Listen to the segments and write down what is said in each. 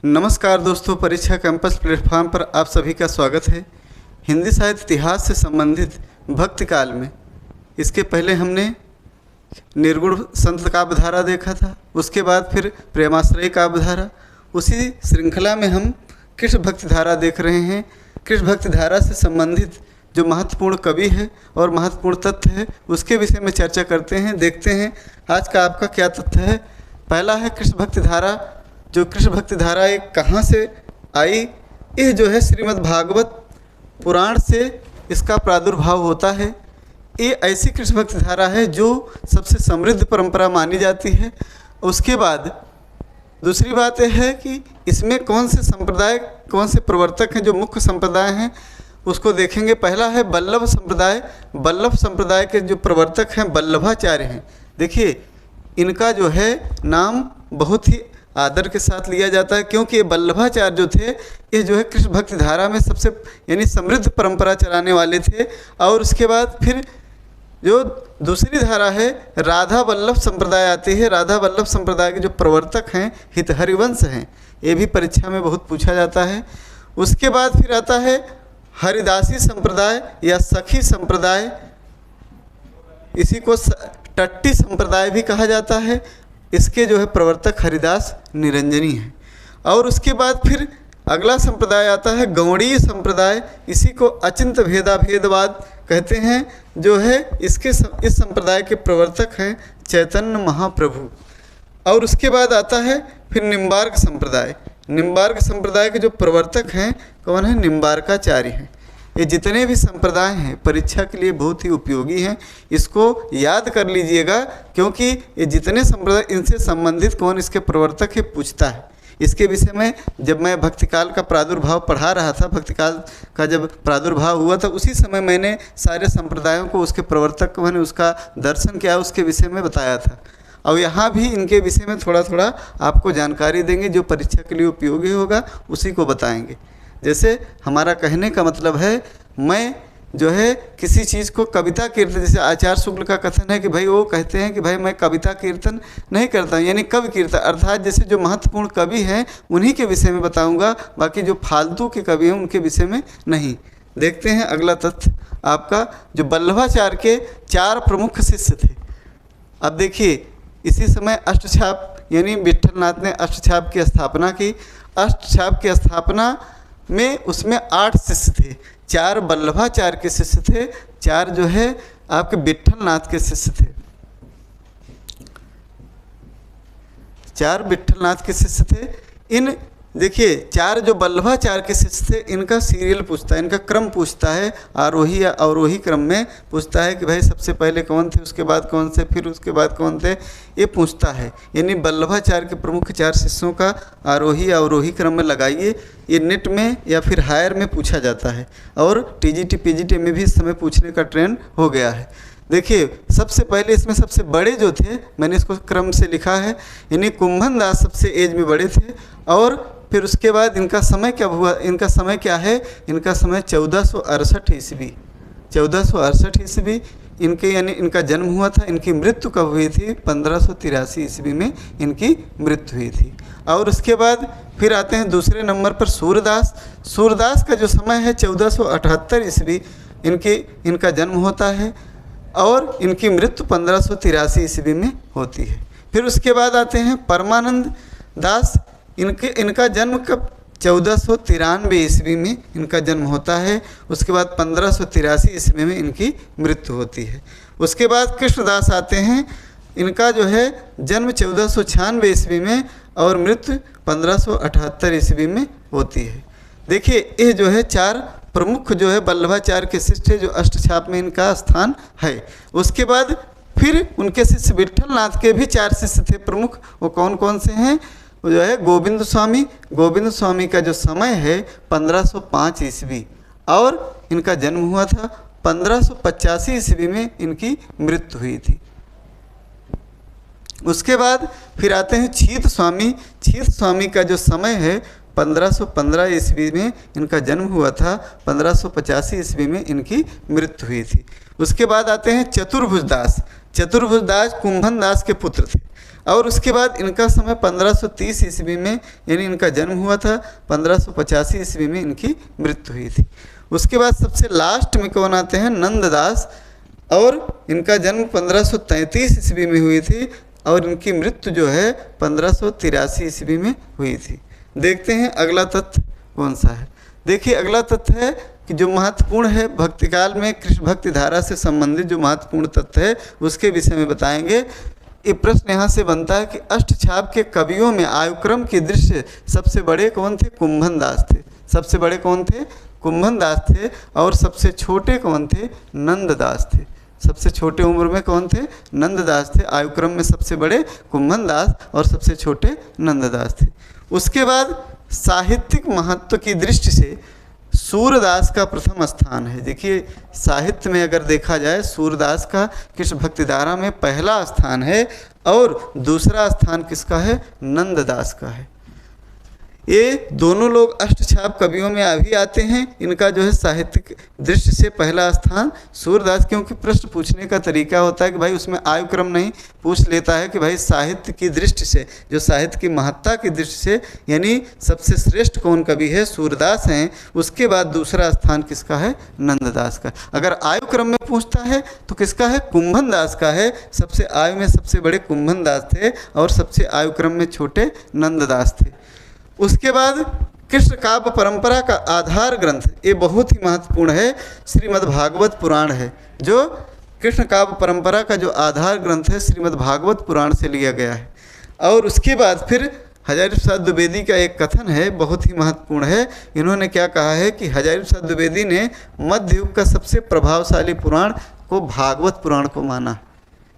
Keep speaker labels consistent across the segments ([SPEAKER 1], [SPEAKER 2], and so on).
[SPEAKER 1] नमस्कार दोस्तों, परीक्षा कैंपस प्लेटफॉर्म पर आप सभी का स्वागत है। हिंदी साहित्य इतिहास से संबंधित भक्ति काल में इसके पहले हमने निर्गुण संत काव्यधारा देखा था, उसके बाद फिर प्रेमाश्रय काव्यधारा। उसी श्रृंखला में हम कृष्ण भक्ति धारा देख रहे हैं। कृष्ण भक्ति धारा से संबंधित जो महत्वपूर्ण कवि है और महत्वपूर्ण तथ्य है उसके विषय में चर्चा करते हैं। देखते हैं आज का आपका क्या तथ्य है। पहला है कृष्ण भक्ति धारा। जो कृष्ण भक्ति धारा एक कहाँ से आई? यह जो है श्रीमद् भागवत पुराण से इसका प्रादुर्भाव होता है। ये ऐसी कृष्ण भक्ति धारा है जो सबसे समृद्ध परंपरा मानी जाती है। उसके बाद दूसरी बात यह है कि इसमें कौन से संप्रदाय, कौन से प्रवर्तक हैं जो मुख्य संप्रदाय हैं उसको देखेंगे। पहला है वल्लभ संप्रदाय। वल्लभ संप्रदाय के जो प्रवर्तक हैं वल्लभाचार्य हैं। देखिए, इनका जो है नाम बहुत ही आदर के साथ लिया जाता है, क्योंकि ये वल्लभाचार्य जो थे ये जो है कृष्ण भक्ति धारा में सबसे यानी समृद्ध परंपरा चलाने वाले थे। और उसके बाद फिर जो दूसरी धारा है राधा वल्लभ संप्रदाय आती है। राधा वल्लभ संप्रदाय के जो प्रवर्तक हैं हितहरिवंश हैं। ये भी परीक्षा में बहुत पूछा जाता है। उसके बाद फिर आता है हरिदासी संप्रदाय या सखी संप्रदाय, इसी को टट्टी संप्रदाय भी कहा जाता है। इसके जो है प्रवर्तक हरिदास निरंजनी हैं। और उसके बाद फिर अगला संप्रदाय आता है गौड़ीय संप्रदाय। इसी को अचिंत भेदाभेदवाद कहते हैं। जो है इस संप्रदाय के प्रवर्तक हैं चैतन्य महाप्रभु। और उसके बाद आता है फिर निम्बार्क संप्रदाय। निम्बार्क संप्रदाय के जो प्रवर्तक हैं कौन है? निम्बार्काचार्य हैं। ये जितने भी संप्रदाय हैं परीक्षा के लिए बहुत ही उपयोगी हैं। इसको याद कर लीजिएगा, क्योंकि ये जितने संप्रदाय इनसे संबंधित कौन इसके प्रवर्तक है पूछता है। इसके विषय में जब मैं भक्तिकाल का प्रादुर्भाव पढ़ा रहा था, भक्तिकाल का जब प्रादुर्भाव हुआ था उसी समय मैंने सारे संप्रदायों को, उसके प्रवर्तक को, मैंने उसका दर्शन किया, उसके विषय में बताया था। और यहाँ भी इनके विषय में थोड़ा थोड़ा आपको जानकारी देंगे जो परीक्षा के लिए उपयोगी होगा, उसी को बताएंगे। जैसे हमारा कहने का मतलब है, मैं जो है किसी चीज़ को कविता कीर्तन, जैसे आचार्य शुक्ल का कथन है कि भाई वो कहते हैं कि भाई मैं कविता कीर्तन नहीं करता हूँ, यानी कवि कीर्तन, अर्थात जैसे जो महत्वपूर्ण कवि हैं उन्हीं के विषय में बताऊँगा, बाकी जो फालतू के कवि हैं उनके विषय में नहीं। देखते हैं अगला तथ्य आपका, जो वल्लभाचार्य के 4 प्रमुख शिष्य थे। अब देखिए, इसी समय अष्टछाप यानी विट्ठलनाथ ने अष्टछाप की स्थापना की। अष्टछाप की स्थापना में उसमें 8 शिष्य थे। 4 वल्लभाचार्य के शिष्य थे, 4 जो है आपके विट्ठलनाथ के शिष्य थे। 4 विट्ठलनाथ के शिष्य थे। इन देखिए 4 जो वल्लभाचार्य के शिष्य थे इनका सीरियल पूछता है, इनका क्रम पूछता है, आरोही या अवरोही क्रम में पूछता है कि भाई सबसे पहले कौन थे, उसके बाद कौन से, फिर उसके बाद कौन थे, ये पूछता है। यानी वल्लभाचार्य के प्रमुख 4 शिष्यों का आरोही या अवरोही क्रम में लगाइए। ये नेट में या फिर हायर में पूछा जाता है और टीजीटी पीजीटी में भी इस समय पूछने का ट्रेंड हो गया है। देखिए, सबसे पहले इसमें सबसे बड़े जो थे, मैंने इसको क्रम से लिखा है, यानी कुंभन दास सबसे एज में बड़े थे। और फिर उसके बाद इनका समय क्या हुआ, इनका समय क्या है? इनका समय 1468 ईस्वी, 1468 ईस्वी इनके यानी इनका जन्म हुआ था। इनकी मृत्यु कब हुई थी? 1583 ईस्वी में इनकी मृत्यु हुई थी। और उसके बाद फिर आते हैं दूसरे नंबर पर सूरदास। सूरदास का जो समय है 1478 ईस्वी इनका जन्म होता है और इनकी मृत्यु 1583 ईस्वी में होती है। फिर उसके बाद आते हैं परमानंद दास। इनका जन्म कब? 1493 ईस्वी में इनका जन्म होता है। उसके बाद 1583 ईस्वी में इनकी मृत्यु होती है। उसके बाद कृष्णदास आते हैं। इनका जो है जन्म 1496 ईस्वी में और मृत्यु 1578 ईस्वी में होती है। देखिए, ये जो है 4 प्रमुख जो है वल्लभाचार्य के शिष्य जो अष्टछाप में इनका स्थान है। उसके बाद फिर उनके शिष्य विट्ठलनाथ के भी 4 शिष्य थे प्रमुख। वो कौन कौन से हैं? वो जो है गोविंद स्वामी। गोविंद स्वामी का जो समय है 1505 ईस्वी और इनका जन्म हुआ था 1585 ईस्वी में इनकी मृत्यु हुई थी। उसके बाद फिर आते हैं छीत स्वामी। छीत स्वामी का जो समय है 1515 ईस्वी में इनका जन्म हुआ था, 1585 ईस्वी में इनकी मृत्यु हुई थी। उसके बाद आते हैं चतुर्भुज दास। चतुर्भुज दास कुंभन दास के पुत्र थे और उसके बाद इनका समय 1530 ईस्वी में यानी इनका जन्म हुआ था, 1585 ईस्वी में इनकी मृत्यु हुई थी। उसके बाद सबसे लास्ट में कौन आते हैं, नंददास, और इनका जन्म 1533 ईस्वी में हुई थी और इनकी मृत्यु जो है 1583 ईस्वी में हुई थी। देखते हैं अगला तथ्य कौन सा है। देखिए अगला तथ्य है कि जो महत्वपूर्ण है भक्तिकाल में कृष्ण भक्ति धारा से संबंधित जो महत्वपूर्ण तथ्य है उसके विषय में बताएंगे। ये प्रश्न यहाँ से बनता है कि अष्टछाप के कवियों में आयुक्रम की दृष्टि सबसे बड़े कौन थे, कुंभन दास थे। सबसे बड़े कौन थे, कुंभन दास थे। और सबसे छोटे कौन थे, नंददास थे। सबसे छोटे उम्र में कौन थे, नंददास थे। आयुक्रम में सबसे बड़े कुंभन दास और सबसे छोटे नंददास थे। उसके बाद साहित्यिक महत्व की दृष्टि से सूरदास का प्रथम स्थान है। देखिए साहित्य में अगर देखा जाए सूरदास का कृष्ण भक्ति धारा में पहला स्थान है और दूसरा स्थान किसका है, नंददास का है। ये दोनों लोग अष्टछाप कवियों में अभी आते हैं। इनका जो है साहित्यिक दृष्टि से पहला स्थान सूरदास, क्योंकि प्रश्न पूछने का तरीका होता है कि भाई उसमें आयु क्रम नहीं, पूछ लेता है कि भाई साहित्य की दृष्टि से, जो साहित्य की महत्ता की दृष्टि से यानी सबसे श्रेष्ठ कौन कवि है, सूरदास हैं। उसके बाद दूसरा स्थान किसका है, नंददास का। अगर आयु क्रम में पूछता है तो किसका है, कुंभन दास का है। सबसे आयु में सबसे बड़े कुंभन दास थे और सबसे आयु क्रम में छोटे नंददास थे। उसके बाद कृष्ण काव्य परंपरा का आधार ग्रंथ, ये बहुत ही महत्वपूर्ण है, श्रीमद् भागवत पुराण है। जो कृष्ण काव्य परंपरा का जो आधार ग्रंथ है श्रीमद् भागवत पुराण से लिया गया है। और उसके बाद फिर हजारी प्रसाद द्विवेदी का एक कथन है, बहुत ही महत्वपूर्ण है। इन्होंने क्या कहा है कि हजारी प्रसाद द्विवेदी ने मध्य युग का सबसे प्रभावशाली पुराण को भागवत पुराण को माना,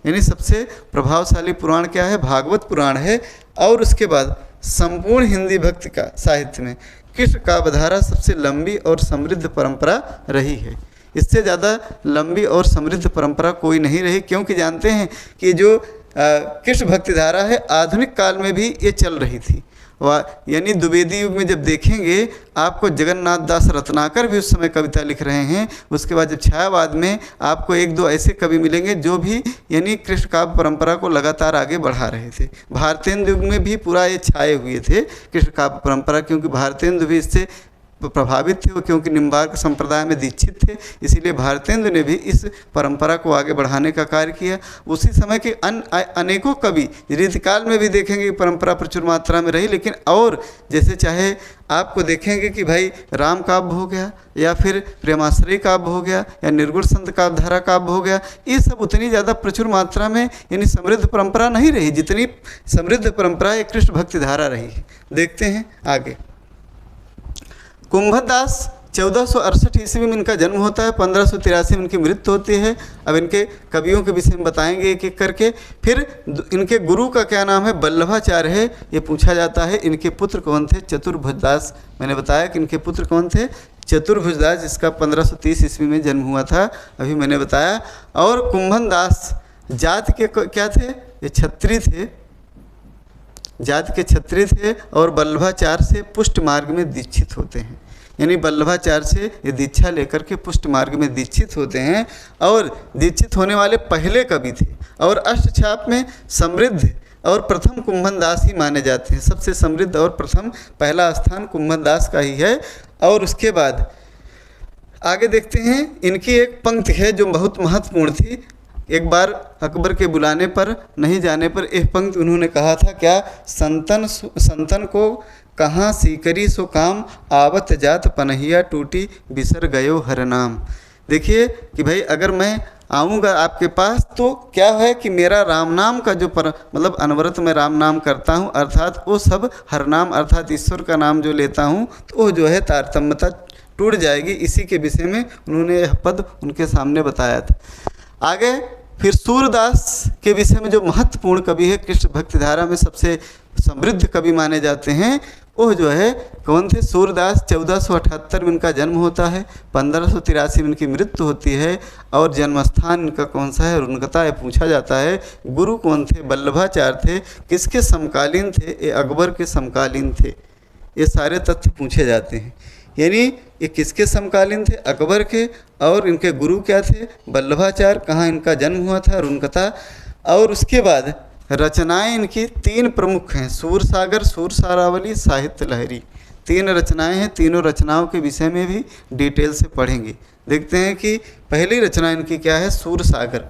[SPEAKER 1] यानी सबसे प्रभावशाली पुराण क्या है, भागवत पुराण है। और उसके बाद संपूर्ण हिंदी भक्ति का साहित्य में कृष्ण काव्यधारा सबसे लंबी और समृद्ध परंपरा रही है। इससे ज़्यादा लंबी और समृद्ध परंपरा कोई नहीं रही, क्योंकि जानते हैं कि जो कृष्ण भक्ति धारा है आधुनिक काल में भी ये चल रही थी। यानी द्विवेदी युग में जब देखेंगे आपको जगन्नाथ दास रत्नाकर भी उस समय कविता लिख रहे हैं। उसके बाद जब छायावाद में आपको एक दो ऐसे कवि मिलेंगे जो भी यानी कृष्ण काव्य परंपरा को लगातार आगे बढ़ा रहे थे। भारतेंदु युग में भी पूरा ये छाए हुए थे कृष्ण काव्य परंपरा, क्योंकि भारतेंदु भी इससे प्रभावित थे, वो क्योंकि निम्बार्क संप्रदाय में दीक्षित थे, इसीलिए भारतेंदु ने भी इस परंपरा को आगे बढ़ाने का कार्य किया। उसी समय के अनेकों कवि रीतिकाल में भी देखेंगे कि परंपरा प्रचुर मात्रा में रही, लेकिन और जैसे चाहे आपको देखेंगे कि भाई राम काव्य हो गया या फिर प्रेमाश्रय काव्य हो गया या निर्गुण संत काव्य धारा काव्य हो गया, ये सब उतनी ज़्यादा प्रचुर मात्रा में यानी समृद्ध परंपरा नहीं रही जितनी समृद्ध परंपरा एक कृष्ण भक्ति धारा रही है। देखते हैं आगे। कुंभन दास 1468 ईस्वी में इनका जन्म होता है, 1583 में इनकी मृत्यु होती है। अब इनके कवियों के विषय में बताएंगे एक एक करके। फिर इनके गुरु का क्या नाम है, वल्लभाचार्य है, ये पूछा जाता है। इनके पुत्र कौन थे, चतुर्भुज दास। मैंने बताया कि इनके पुत्र कौन थे, चतुर्भुज दास, जिसका 1530 ईस्वी में जन्म हुआ था, अभी मैंने बताया। और कुंभन दास जाति के क्या थे, ये क्षत्रिय थे, जाति के क्षत्रिय थे और वल्लभाचार्य से पुष्ट मार्ग में दीक्षित होते हैं। यानी वल्लभाचार्य से ये दीक्षा लेकर के पुष्ट मार्ग में दीक्षित होते हैं और दीक्षित होने वाले पहले कवि थे। और अष्टछाप में समृद्ध और प्रथम कुंभन दास ही माने जाते हैं। सबसे समृद्ध और प्रथम पहला स्थान कुंभन दास का ही है। और उसके बाद आगे देखते हैं, इनकी एक पंक्ति है जो बहुत महत्वपूर्ण थी। एक बार अकबर के बुलाने पर नहीं जाने पर एक पंक्ति उन्होंने कहा था, क्या, संतन को कहाँ सीकरी सो काम, आवत जात पनहिया टूटी बिसर गयो हर नाम। देखिए कि भाई अगर मैं आऊँगा आपके पास तो क्या है कि मेरा राम नाम का जो मतलब अनवरत मैं राम नाम करता हूँ, अर्थात वो सब हर नाम अर्थात ईश्वर का नाम जो लेता हूँ तो वो जो है तारतम्यता टूट जाएगी। इसी के विषय में उन्होंने यह पद उनके सामने बताया था। आगे फिर सूरदास के विषय में जो महत्वपूर्ण कवि है, कृष्ण भक्ति धारा में सबसे समृद्ध कवि माने जाते हैं, वो जो है कौन थे, सूरदास। 1478 में इनका जन्म होता है, 1583 में इनकी मृत्यु होती है। और जन्मस्थान इनका कौन सा है, रुनकता है। पूछा जाता है गुरु कौन थे, वल्लभाचार्य थे। किसके समकालीन थे, ये अकबर के समकालीन थे। ये सारे तथ्य पूछे जाते हैं। यानी ये किसके समकालीन थे, अकबर के। और इनके गुरु क्या थे, वल्लभाचार्य। कहाँ इनका जन्म हुआ था, रुनकता। और उसके बाद रचनाएं इनकी 3 प्रमुख हैं, सूरसागर, सूरसारावली, साहित्य लहरी। 3 रचनाएं हैं, तीनों रचनाओं के विषय में भी डिटेल से पढ़ेंगे। देखते हैं कि पहली रचना इनकी क्या है, सूरसागर।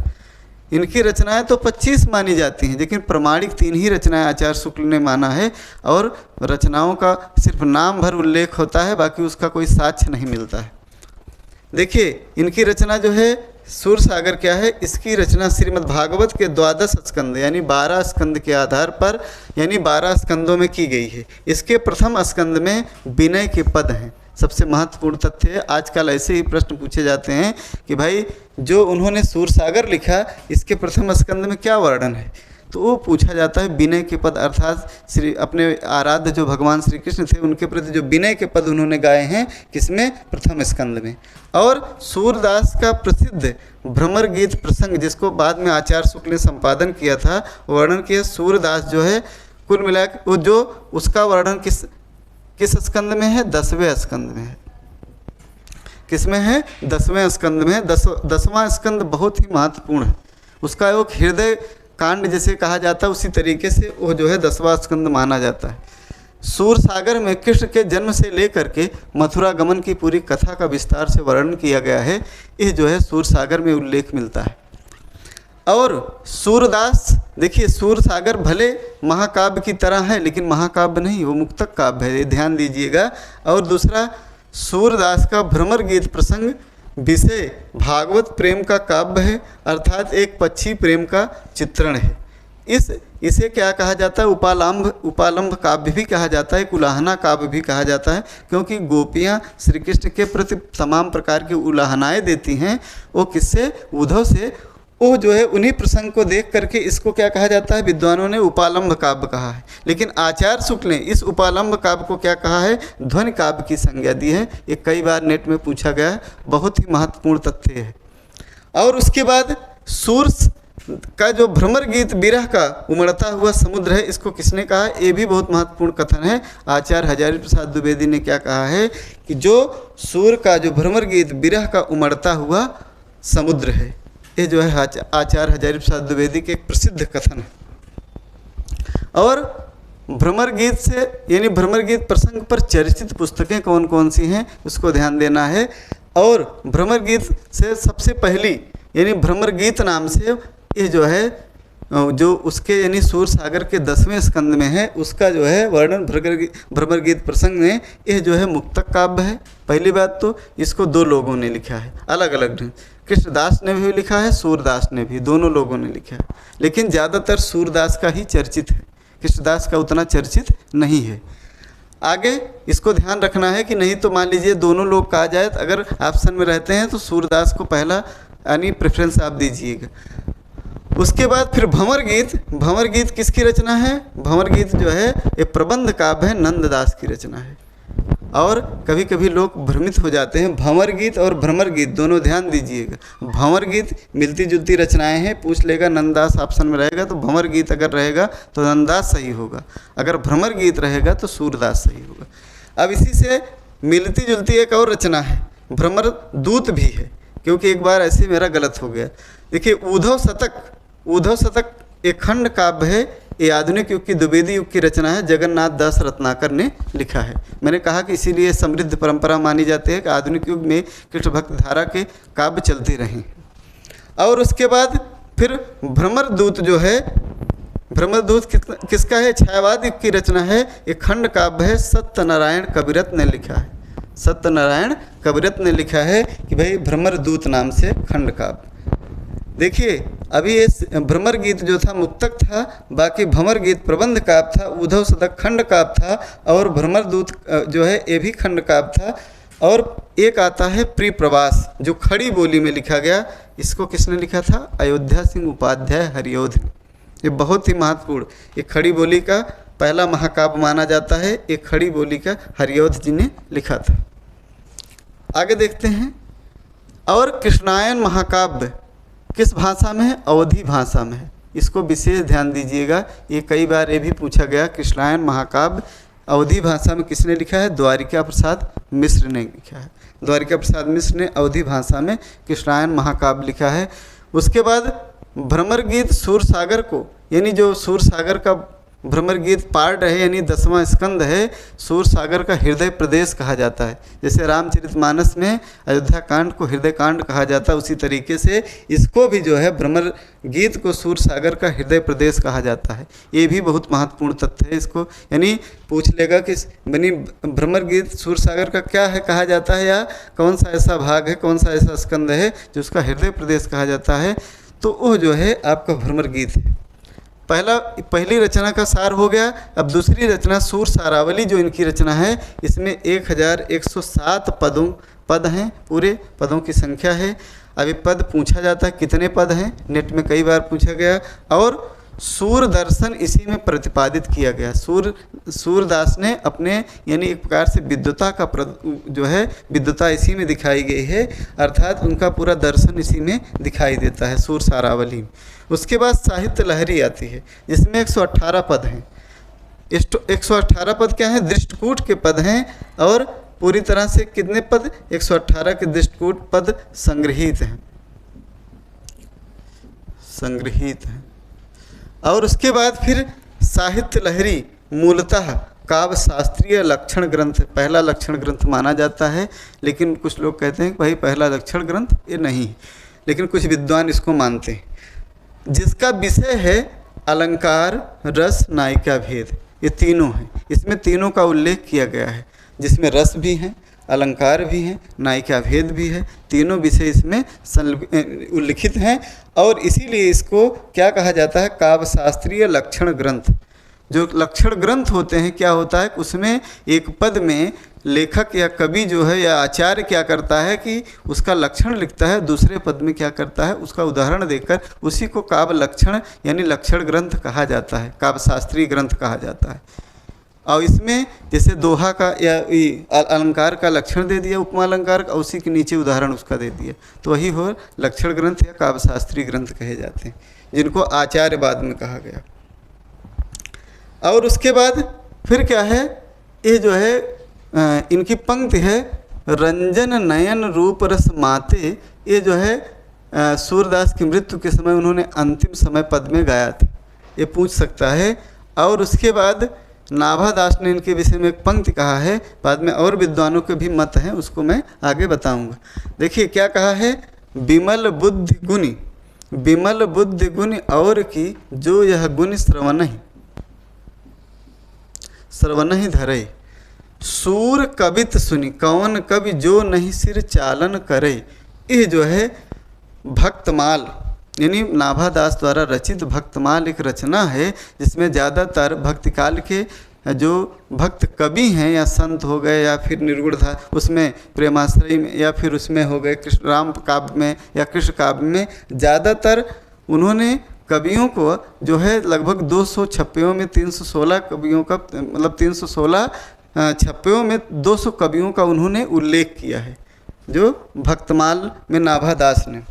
[SPEAKER 1] इनकी रचनाएं तो 25 मानी जाती हैं, लेकिन प्रमाणिक 3 ही रचनाएं आचार्य शुक्ल ने माना है, और रचनाओं का सिर्फ नाम भर उल्लेख होता है, बाकी उसका कोई साक्ष्य नहीं मिलता है। देखिए इनकी रचना जो है सूरसागर क्या है, इसकी रचना श्रीमद् भागवत के 12 स्कंद यानी 12 स्कंद के आधार पर, यानी 12 स्कंदों में की गई है। इसके प्रथम स्कंद में विनय के पद हैं। सबसे महत्वपूर्ण तथ्य है, आजकल ऐसे ही प्रश्न पूछे जाते हैं कि भाई जो उन्होंने सूरसागर लिखा, इसके प्रथम स्कंद में क्या वर्णन है, तो वो पूछा जाता है विनय के पद, अर्थात श्री अपने आराध्य जो भगवान श्री कृष्ण थे उनके प्रति जो विनय के पद उन्होंने गाए हैं, किसमें, प्रथम स्कंद में। और सूरदास का प्रसिद्ध भ्रमर गीत प्रसंग, जिसको बाद में आचार्य शुक्ल ने संपादन किया था, वर्णन किया सूरदास जो है, कुल मिला के वो जो उसका वर्णन किस स्कंद में है, 10वें स्कंद में है। किसमें है, 10वें स्कंद में है। 10वां स्कंद बहुत ही महत्वपूर्ण है, उसका एक हृदय कांड जैसे कहा जाता है, उसी तरीके से वो जो है 10वां स्कंद माना जाता है। सूरसागर में कृष्ण के जन्म से लेकर के मथुरा गमन की पूरी कथा का विस्तार से वर्णन किया गया है, ये जो है सूरसागर में उल्लेख मिलता है। और सूरदास, देखिए सूरसागर भले महाकाव्य की तरह है, लेकिन महाकाव्य नहीं, वो मुक्तक काव्य है, ये ध्यान दीजिएगा। और दूसरा, सूरदास का भ्रमर गीत प्रसंग विषय भागवत प्रेम का काव्य है, अर्थात एक पक्षी प्रेम का चित्रण है। इसे क्या कहा जाता है, उपालंभ काव्य भी कहा जाता है, उलाहना काव्य भी कहा जाता है, क्योंकि गोपियाँ श्री कृष्ण के प्रति तमाम प्रकार की उलाहनाएँ देती हैं। वो किससे, उद्धव से। वो जो है उन्हीं प्रसंग को देख करके इसको क्या कहा जाता है, विद्वानों ने उपालंभ काव्य कहा है। लेकिन आचार्य शुक्ल ने इस उपालंभ काव्य को क्या कहा है, ध्वनि काव्य की संज्ञा दी है। ये कई बार नेट में पूछा गया है, बहुत ही महत्वपूर्ण तथ्य है। और उसके बाद सूर्स का जो भ्रमर गीत विरह का उमड़ता हुआ समुद्र है, इसको किसने कहा है, ये भी बहुत महत्वपूर्ण कथन है। आचार्य हजारी प्रसाद द्विवेदी ने क्या कहा है कि जो सूर का जो भ्रमर गीत विरह का उमड़ता हुआ समुद्र है, ये जो है आचार्य हजारी प्रसाद द्विवेदी के एक प्रसिद्ध कथन है। और भ्रमर गीत से यानी भ्रमर गीत प्रसंग पर चर्चित पुस्तकें कौन कौन सी हैं, उसको ध्यान देना है। और भ्रमर गीत से सबसे पहली यानी भ्रमर गीत नाम से ये जो है, जो उसके यानी सूरसागर के 10वें स्कंद में है, उसका जो है वर्णन भ्रमर गीत प्रसंग में, यह जो है मुक्तक काव्य है। पहली बात तो इसको 2 लोगों ने लिखा है, अलग अलग ढंग, कृष्णदास ने भी लिखा है, सूरदास ने भी, दोनों लोगों ने लिखा है। लेकिन ज़्यादातर सूरदास का ही चर्चित है, कृष्णदास का उतना चर्चित नहीं है। आगे इसको ध्यान रखना है कि नहीं तो मान लीजिए दोनों लोग कहा जाए, अगर ऑप्शन में रहते हैं तो सूरदास को पहला यानी प्रेफरेंस आप दीजिएगा। उसके बाद फिर भंवर गीत किसकी रचना है, भंवर गीत जो है ये प्रबंध काव्य है, नंददास की रचना है। और कभी कभी लोग भ्रमित हो जाते हैं, भंवर गीत और भ्रमर गीत दोनों ध्यान दीजिएगा। भंवर गीत मिलती जुलती रचनाएं हैं, पूछ लेगा नंददास ऑप्शन में रहेगा तो भंवर गीत अगर रहेगा तो नंददास सही होगा, अगर भ्रमर गीत रहेगा तो सूरदास सही होगा। अब इसी से मिलती जुलती एक और रचना है, भ्रमर दूत भी है, क्योंकि एक बार ऐसे मेरा गलत हो गया। देखिए उद्धव शतक एक खंड काव्य है, ये आधुनिक युग की द्विवेदी युग की रचना है, जगन्नाथ दास रत्नाकर ने लिखा है। मैंने कहा कि इसीलिए समृद्ध परंपरा मानी जाती है कि आधुनिक युग में कृष्ण भक्त धारा के काव्य चलते रहें। और उसके बाद फिर भ्रमर दूत जो है, भ्रमर दूत किसका है, छायावाद युग की रचना है, एक खंड काव्य है, सत्यनारायण कविरत्न ने लिखा है। सत्यनारायण कविरत्न ने लिखा है कि भाई भ्रमर दूत नाम से खंड काव्य। देखिए अभी ये भ्रमर गीत जो था मुक्तक था, बाकी भंवर गीत प्रबंध काव्य था, उद्धव शतक खंड काव्य था, और भ्रमर दूत जो है ये भी खंड काव्य था। और एक आता है प्रिय प्रवास, जो खड़ी बोली में लिखा गया, इसको किसने लिखा था, अयोध्या सिंह उपाध्याय हरियोध। ये बहुत ही महत्वपूर्ण, ये खड़ी बोली का पहला महाकाव्य माना जाता है, ये खड़ी बोली का हरियोध जी ने लिखा था। आगे देखते हैं। और कृष्णायन महाकाव्य किस भाषा में है, अवधी भाषा में है, इसको विशेष ध्यान दीजिएगा। ये कई बार ये भी पूछा गया, कृष्णायन महाकाव्य अवधी भाषा में किसने लिखा है, द्वारिका प्रसाद मिश्र ने लिखा है। द्वारिका प्रसाद मिश्र ने अवधी भाषा में कृष्णायन महाकाव्य लिखा है। उसके बाद भ्रमर गीत सूरसागर को, यानी जो सूरसागर का भ्रमर गीत पार्ट है, यानी 10वां स्कंद है, सूरसागर का हृदय प्रदेश कहा जाता है। जैसे रामचरितमानस में अयोध्या कांड को हृदय कांड कहा जाता है, उसी तरीके से इसको भी जो है भ्रमर गीत को सूरसागर का हृदय प्रदेश कहा जाता है। ये भी बहुत महत्वपूर्ण तथ्य है। इसको यानी पूछ लेगा कि बनी भ्रमर गीत सूरसागर का क्या है कहा जाता है, या कौन सा ऐसा भाग है, कौन सा ऐसा स्कंद है जो हृदय प्रदेश कहा जाता है, तो वो जो है आपका भ्रमर गीत है। पहली रचना का सार हो गया। अब दूसरी रचना सूर सारावली जो इनकी रचना है, इसमें 1107 पद हैं, पूरे पदों की संख्या है। अब ये पद पूछा जाता है कितने पद हैं, नेट में कई बार पूछा गया, और सूर दर्शन इसी में प्रतिपादित किया गया। सूरदास ने अपने यानी एक प्रकार से विद्वता का जो है विद्वता इसी में दिखाई गई है, अर्थात उनका पूरा दर्शन इसी में दिखाई देता है सूर सारावली। उसके बाद साहित्य लहरी आती है, जिसमें 118 पद हैं। 118 पद क्या हैं? दृष्टकूट के पद हैं, और पूरी तरह से कितने पद? 118 के दृष्टकूट पद संग्रहित हैं। और उसके बाद फिर साहित्य लहरी मूलतः काव्य शास्त्रीय लक्षण ग्रंथ, पहला लक्षण ग्रंथ माना जाता है, लेकिन कुछ लोग कहते हैं कि भाई पहला लक्षण ग्रंथ ये नहीं, लेकिन कुछ विद्वान इसको मानते हैं, जिसका विषय है अलंकार, रस, नायिका भेद। ये तीनों हैं, इसमें तीनों का उल्लेख किया गया है, जिसमें रस भी हैं, अलंकार भी हैं, नायिका भेद भी है, तीनों विषय इसमें उल्लिखित हैं। और इसीलिए इसको क्या कहा जाता है? काव्य शास्त्रीय लक्षण ग्रंथ। जो लक्षण ग्रंथ होते हैं, क्या होता है उसमें एक पद में लेखक या कवि जो है या आचार्य क्या करता है कि उसका लक्षण लिखता है, दूसरे पद में क्या करता है उसका उदाहरण देकर उसी को काव्य लक्षण यानी लक्षण ग्रंथ कहा जाता है, काव्य शास्त्रीय ग्रंथ कहा जाता है। और इसमें जैसे दोहा का या अलंकार का लक्षण दे दिया, उपमा अलंकार का, उसी के नीचे उदाहरण उसका दे दिया, तो वही हो लक्षण ग्रंथ या काव्य शास्त्रीय ग्रंथ कहे जाते हैं, जिनको आचार्य बाद में कहा गया। और उसके बाद फिर क्या है, ये जो है इनकी पंक्ति है, रंजन नयन रूप रस माते। ये जो है सूरदास की मृत्यु के समय उन्होंने अंतिम समय पद में गाया था, ये पूछ सकता है। और उसके बाद नाभादास ने इनके विषय में एक पंक्ति कहा है, बाद में और विद्वानों के भी मत हैं, उसको मैं आगे बताऊंगा। देखिए क्या कहा है, विमल बुद्धि गुण और की जो यह गुण श्रवण ही धरे, सूर कवित सुनी कौन कवि जो नहीं सिर चालन करे। ये जो है भक्तमाल यानी नाभादास द्वारा रचित भक्तमाल एक रचना है, जिसमें ज़्यादातर भक्तिकाल के जो भक्त कवि हैं या संत हो गए या फिर निर्गुण था उसमें प्रेमाश्रय में या फिर उसमें हो गए कृष्ण राम काव्य में या कृष्ण काव्य में, ज़्यादातर उन्होंने कवियों को जो है लगभग 200 छप्पियों में 316 कवियों का मतलब 316 छप्पियों में 200 कवियों का उन्होंने उल्लेख किया है, जो भक्तमाल में नाभादास ने।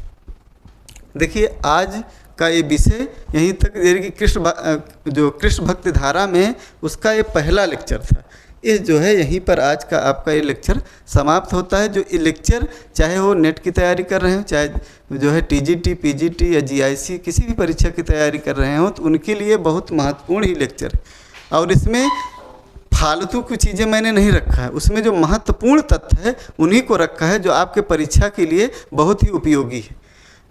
[SPEAKER 1] देखिए आज का ये विषय यहीं तक, कि कृष्ण भक्ति धारा में उसका ये पहला लेक्चर था। ये जो है यहीं पर आज का आपका ये लेक्चर समाप्त होता है। जो ये लेक्चर चाहे वो नेट की तैयारी कर रहे हो, चाहे जो है टीजीटी, पीजीटी या जीआईसी किसी भी परीक्षा की तैयारी कर रहे हो, तो उनके लिए बहुत महत्वपूर्ण ही लेक्चर है। और इसमें फालतू की चीज़ें मैंने नहीं रखा है, उसमें जो महत्वपूर्ण तथ्य है उन्हीं को रखा है, जो आपके परीक्षा के लिए बहुत ही उपयोगी है।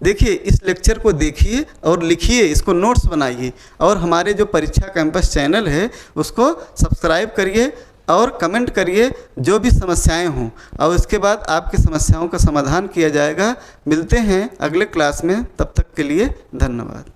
[SPEAKER 1] देखिए इस लेक्चर को देखिए और लिखिए, इसको नोट्स बनाइए, और हमारे जो परीक्षा कैंपस चैनल है उसको सब्सक्राइब करिए और कमेंट करिए जो भी समस्याएं हों, और उसके बाद आपकी समस्याओं का समाधान किया जाएगा। मिलते हैं अगले क्लास में, तब तक के लिए धन्यवाद।